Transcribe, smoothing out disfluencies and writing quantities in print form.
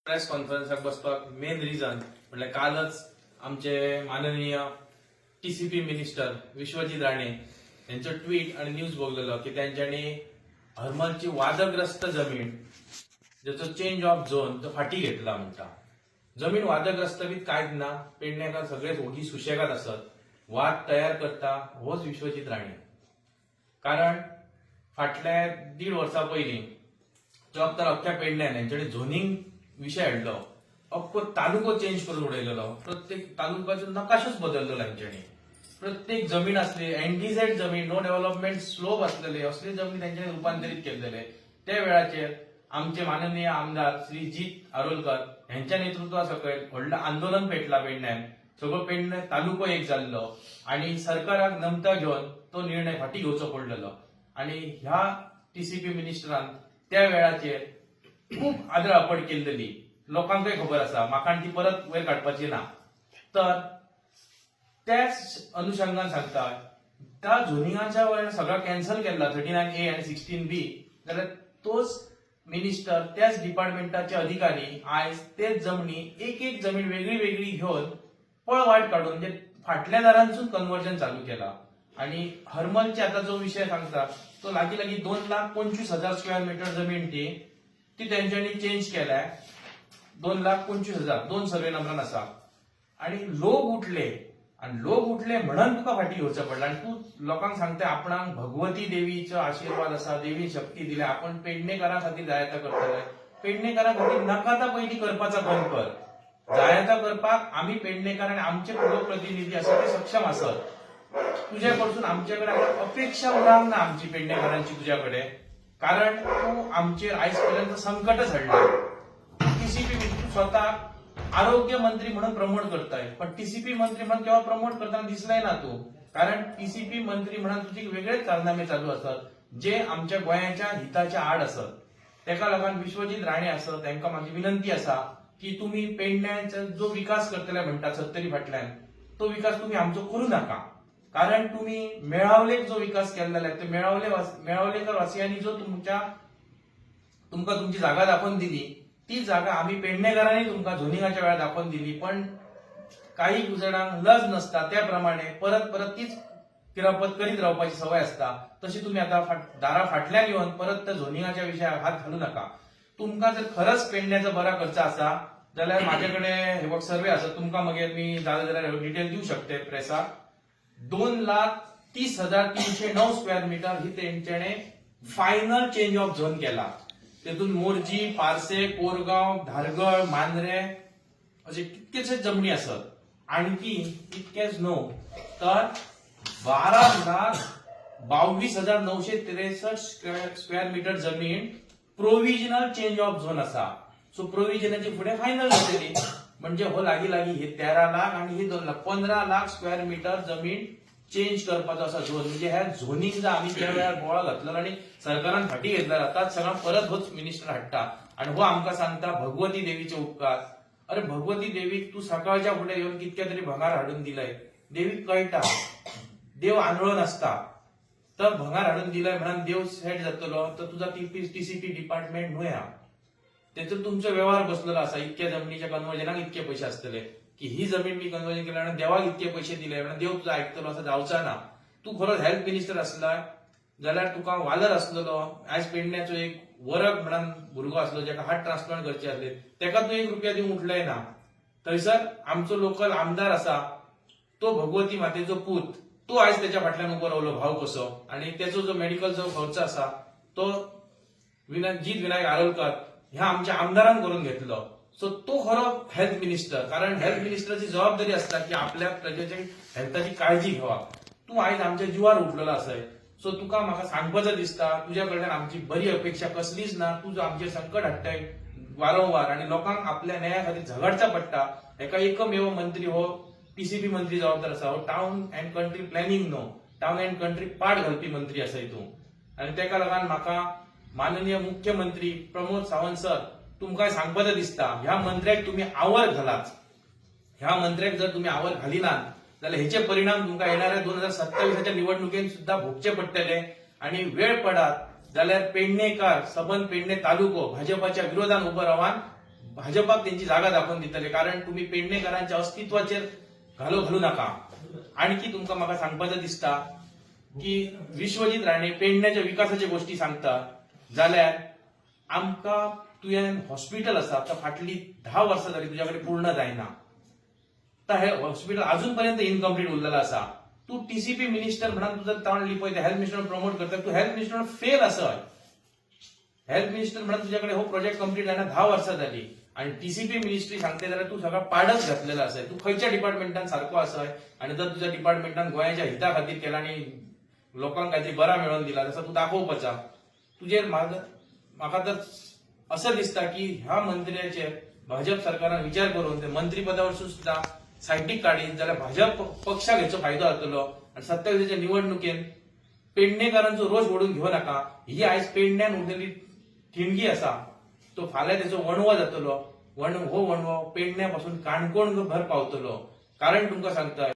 Press कॉन्फरन्साक बसपाक main reason म्हटल्यार कालच आमचे माननीय टीसीपी मिनिस्टर विश्वजीत राणे यांचं ट्विट आणि न्यूज बघलेलो की त्यांच्यानी हरमलची वादग्रस्त जमीन ज्याचो चेंज ऑफ झोन तो फाटी घेतला म्हणटा. जमीन वादग्रस्त बी कांयच ना, पेडणेकार सगळे ओगी सुशेगाद असत. वाद तयार करता होच विश्वजीत राणे. कारण फाटल्या 1.5 वर्सां पयलीं जॉब तर अख्ख्या पेडण्यान हेंच्यानी झोनिंग विषय हाडलो. अख्खो तालुको चेंज करून उडयलेलो. प्रत्येक तालुक्याचो नकाशोच बदललो हेंच्यानी. प्रत्येक जमीन असली एनडीझेड जमीन, नो डेव्हलपमेंट स्लोप असलेले असली जमीन त्यांच्यानी रूपांतरीत केलेले. त्या वेळाचेर आमचे माननीय आमदार श्री जीत आरोलकर यांच्या नेतृत्वा सकयल व्हडलं आंदोलन पेटला पेडण्यान. सगळो पेडणे तालुको एक जाल्लो आणि सरकाराक नमता घेऊन तो निर्णय फाटी घेवचो पडलेलो. आणि ह्या टीसीपी मिनिस्टरान त्या वेळाचेर खूप आदळआपड केलेली. लोकांकय खबर आसा, म्हाका ती परत वयर काडपाची ना. तर त्याच अनुषंगान सांगता त्या झोनिंगाच्या वेळार सगळं कॅन्सल केला 39A आणि 16B. जाल्यार तोच मिनिस्टर त्याच डिपार्टमेंटाचे अधिकारी आयज तेच जमनी एक जमीन वेगळी वेगळी घेऊन पळवाट काढून म्हणजे फाटल्या दारांसून कन्वर्जन चालू केला. आणि हरमलचे आता जो विषय सांगता तो लागीं 2,25,000 स्क्वेअर मीटर जमीन ती त्यांच्यानी चेंज केलाय. 2,25,000 2 सर्वे नंबरान आसा. आणि लोक उठले म्हणून तुका फाटी घेवचो पडला. आणि तू लोकांक सांगता आपणाक भगवती देवीचो आशीर्वाद आसा, देवी शक्ती दिल्या, आपण पेडणेकारां खातीर जायता करतले. पेडणेकारां खातीर नाका ता पयली करपाचा बंद कर. जायता करपाक आम्ही पेडणेकार आणि आमचे लोकप्रतिनिधी आसा ते सक्षम असत. तुझ्या कडसून आमच्याकडे अपेक्षा उरांक ना आमची पेडणेकारांची तुझ्याकडे. कारण तू आमचेर आजपर्यंत संकटच हाडला. टीसीपी तू स्वतः आरोग्य मंत्री म्हणून प्रमोट करताय, पण टीसीपी मंत्री म्हणून केव्हा प्रमोट करताना दिसलाय ना तू. कारण टीसीपी मंत्री म्हणून तुझे वेगळेच कारनामे चालू असतात जे आमच्या गोंयाच्या हिताच्या आड असत. तेका लागून विश्वजीत राणे असत तांकां माझी विनंती असा की तुम्ही पेडण्याचा जो विकास करतले म्हणटा 70 फाटल्यान तो विकास तुम्ही आमचो करू नका. कारण तुम्ही मेळावलेक जो विकास केलेला आहे ते मेळावलेकर वासियांनी जो तुमका तुमची जागा दाखवून दिली ती जागा आम्ही पेडणेकारांनी तुमका झोनिंगाच्या वेळा दाखवून दिली. पण काही जणांक लज नसता त्याप्रमाणे परत तीच किरापत करीत रावपाची सवय असता. तशी तुम्ही आता दारा फाटल्यान येऊन परत त्या झोनिंगाच्या विषयार हात घालू नका. तुमका जर खरंच पेडण्याचा बरा खर्च असा जाल्यार माझ्याकडे हे बघ सर्वे आसा, तुमका मागीर मी जाल्यार डिटेल देऊ शकते प्रेसाक. 2,30,309 स्क्वेअर मीटर ही तेंच्याने फायनल चेंज ऑफ झोन केला. तेतून मोरजी, पारसे, कोरगाव, धारगळ, मांद्रे असे कितकेशेच जमनी असत. आणखी इतकेच न्हू तर 12,22,963 स्क्वेअर मीटर जमीन प्रोव्हिजनल चेंज ऑफ झोन असा. सो प्रोव्हिजनाची फुडें फायनल जातली. म्हणजे हो लागी हे 13 लाख आणि ही 2 लाख 15 लाख स्क्वेअर मीटर जमीन चेंज करपाचो असा झोन. म्हणजे ह्या झोनिंग आम्ही त्या वेळार बोळा घातलो आणि सरकारान फाटी घेतला जातात सगळा परत होच मिनिस्टर हाडटा. आणि हो आमकां सांगता भगवती देवीचे उपकार. अरे भगवती देवीक तू सकाळच्या फुडें येऊन कितक्या तरी भंगार हाडून दिलंय. देवीक कळटा देव आंधळो नसता. तर भंगार हाडून दिलंय म्हणून देव सेट जातलो तर तुझा टीसीपी डिपार्टमेंट न्हूया. त्यातून तुमचो व्यवहार बसलेलो असा. इतक्या जमिनीच्या कन्वर्जनाक इतके पैसे असतले की ही जमीन मी कन्वर्जन केल्या आणि देवाक इतके पैसे दिले म्हणून देव तुझा ऐकतलो असं जावचा ना. तू खरोच हेल्थ मिनिस्टर असला जाल्यार तुका वालर असलेलो. आयज पेडण्याचो एक वरक म्हणून भुरगो असलो ज्याका हार्ट ट्रान्सप्लांट करचे असले तेका तू 1 रुपया दिवंक उठलाय ना. थंयसर आमचो लोकल आमदार असा तो भगवती मातेचो पूत तो आयज त्याच्या फाटल्यान उबो रावलो भाव कसो. आणि त्याचो जो मेडिकल जो खर्च असा तो जीत विनायक आरोलकर ह्या आमच्या आमदारान करून घेतलो. सो तो खरो हेल्थ मिनिस्टर. कारण हेल्थ मिनिस्टरची जबाबदारी असता की आपल्या प्रजेच्या हेल्थाची काळजी घेवा. तू आयज आमच्या जीवार उठलेलो आसाय. सो तुका म्हाका सांगपाचो दिसता तुझ्या कडल्यान आमची बरी अपेक्षा कसलीच ना. तू जो आमचेर संकट हाडटाय वारंवार आणि लोकांक आपल्या न्याया खातीर झगडचा पडटा. एका एकमेव मंत्री हो टीसीपी मंत्री जबाबदार असा. हो टाउन अँड कंट्री प्लॅनिंग नो टाउन अँड कंट्री पाड घालपी मंत्री आसाय तू. आणि तेका लागून म्हाका माननीय मुख्यमंत्री प्रमोद सावंत सर तुमकां सांगपाचो दिसता ह्या मंत्र्याक तुम्ही आवर घालात. ह्या मंत्र्याक जर तुम्ही आवर घालिनात जाल्यार हेचे परिणाम तुमकां येणाऱ्या 2027च्या निवडणुकेत सुद्धा भोगचे पडटले. आणि वेळ पडात जाल्यार पेडणेकार सबंद पेडणे तालुको भाजपाच्या विरोधात उभं रावान भाजपाक त्यांची जागा दाखवून दितले, कारण तुम्ही पेडणेकरांच्या अस्तित्वाचेर घालू नका. आणखी तुमका म्हाका सांगपाचं दिसता की विश्वजित राणे पेडण्याच्या विकासाच्या गोष्टी सांगता जाल्यार आमका तुवें हॉस्पिटल आसा तर फाटली 10 वर्सां जाली तुझ्याकडे पूर्ण जायना, तर हे हॉस्पिटल अजूनपर्यंत इनकम्प्लीट उरलेलं असा. तू टीसीपी मिनिस्टर म्हणून तुझं तोंड लिपय हेल्थ मिनिस्टर प्रमोट करता, तू हेल्थ मिनिस्टर फेल असं. हेल्थ मिनिस्टर म्हणून तुझ्याकडे हो प्रोजेक्ट कम्प्लीट जायना 10 वर्सां जाली आणि टीसीपी मिनिस्ट्री सांगते जाल्यार तू सगळा पाडच घातलेला असाय. तू खंयच्या डिपार्टमेंटान सारखो असाय आणि जर तुझ्या डिपार्टमेंटान गोंयाच्या हिता खातीर केला आणि लोकांक काहीतरी बरा मिळवून दिला तसं तू दाखोवपाचा. तुझे म्हाका तर असं दिसता की ह्या मंत्र्याचेर भाजप सरकारान विचार करून ते मंत्री पदावर सुद्धा सायटीक काडीत जाल्यार भाजप पक्षाक हेचो फायदो जातलो आणि 27च्या निवडणुकेन पेडणेकरांचो रोष ओढून घेऊ नका. ही आयज पेडण्यान उरलेली ठिणगी असा, तो फाल्यां त्याचो वणवो जातलो. हो वणवो पेडण्यापासून काणकोण भर पावतलो. कारण तुमकां सांगता